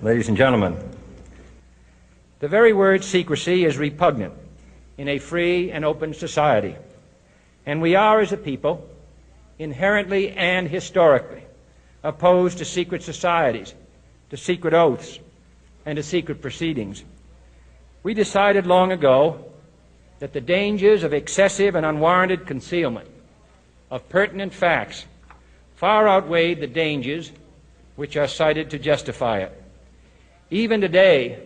Ladies and gentlemen, the very word secrecy is repugnant in a free and open society, and we are, as a people, inherently and historically opposed to secret societies, to secret oaths, and to secret proceedings. We decided long ago that the dangers of excessive and unwarranted concealment of pertinent facts far outweighed the dangers which are cited to justify it. Even today,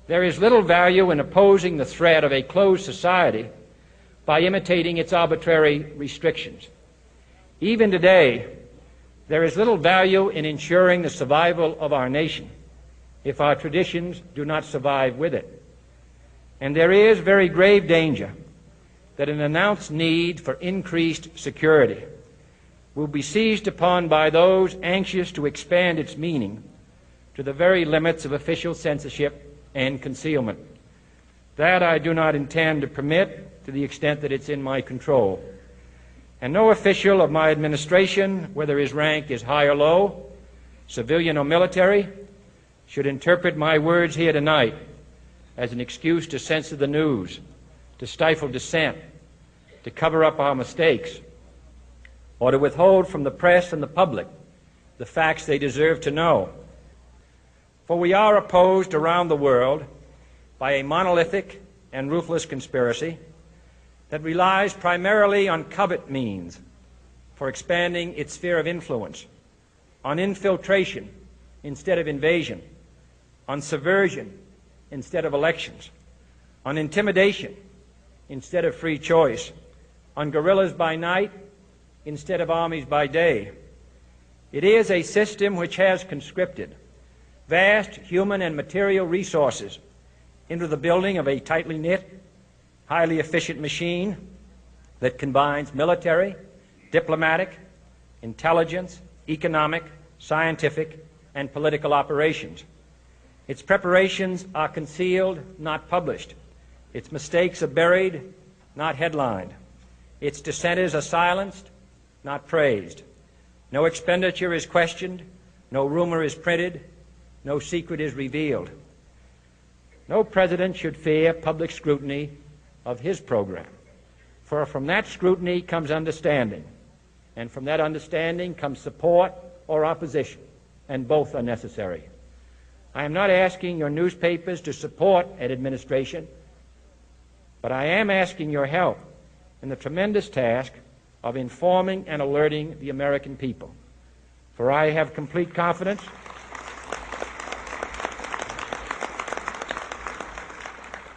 there is little value in opposing the threat of a closed society by imitating its arbitrary restrictions. Even today, there is little value in ensuring the survival of our nation if our traditions do not survive with it. And there is very grave danger that an announced need for increased security will be seized upon by those anxious to expand its meaning to the very limits of official censorship and concealment. That I do not intend to permit to the extent that it's in my control. And no official of my administration, whether his rank is high or low, civilian or military, should interpret my words here tonight as an excuse to censor the news, to stifle dissent, to cover up our mistakes, or to withhold from the press and the public the facts they deserve to know. For we are opposed around the world by a monolithic and ruthless conspiracy that relies primarily on covert means for expanding its sphere of influence, on infiltration instead of invasion, on subversion instead of elections, on intimidation instead of free choice, on guerrillas by night instead of armies by day. It is a system which has conscripted vast human and material resources into the building of a tightly knit, highly efficient machine that combines military, diplomatic, intelligence, economic, scientific, and political operations. Its preparations are concealed, not published. Its mistakes are buried, not headlined. Its dissenters are silenced, not praised. No expenditure is questioned, no rumor is printed, no secret is revealed. No president should fear public scrutiny of his program, for from that scrutiny comes understanding, and from that understanding comes support or opposition, and both are necessary. I am not asking your newspapers to support an administration, but I am asking your help in the tremendous task of informing and alerting the American people. For I have complete confidence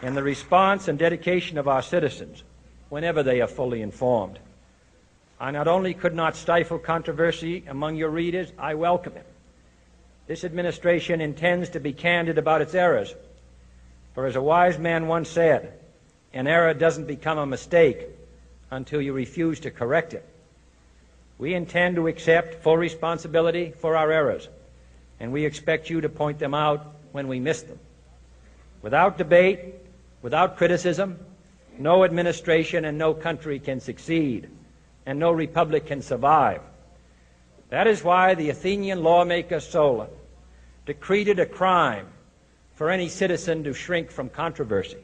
in the response and dedication of our citizens whenever they are fully informed. I not only could not stifle controversy among your readers, I welcome it. This administration intends to be candid about its errors. For as a wise man once said, an error doesn't become a mistake until you refuse to correct it. We intend to accept full responsibility for our errors, and we expect you to point them out when we miss them. Without debate, without criticism, no administration and no country can succeed, and no republic can survive. That is why the Athenian lawmaker Solon decreed it a crime for any citizen to shrink from controversy.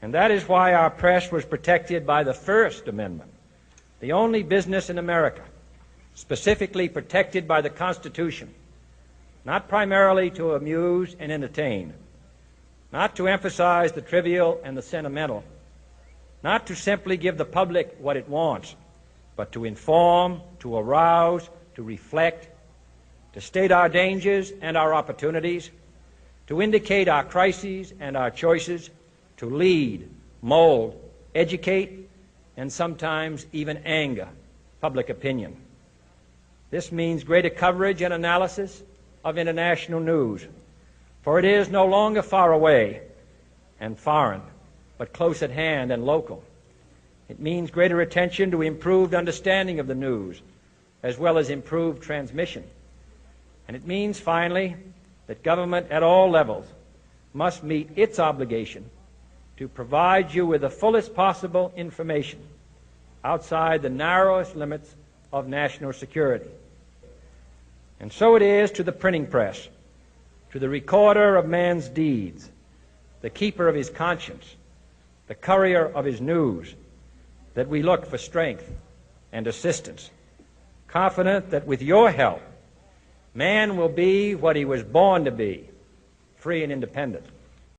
And that is why our press was protected by the First Amendment, the only business in America specifically protected by the Constitution, not primarily to amuse and entertain, not to emphasize the trivial and the sentimental, not to simply give the public what it wants, but to inform, to arouse, to reflect, to state our dangers and our opportunities, to indicate our crises and our choices, to lead, mold, educate, and sometimes even anger public opinion. This means greater coverage and analysis of international news, for it is no longer far away and foreign, but close at hand and local. It means greater attention to improved understanding of the news, as well as improved transmission. And it means, finally, that government at all levels must meet its obligation to provide you with the fullest possible information outside the narrowest limits of national security. And so it is to the printing press, to the recorder of man's deeds, the keeper of his conscience, the courier of his news, that we look for strength and assistance, confident that with your help, man will be what he was born to be, free and independent.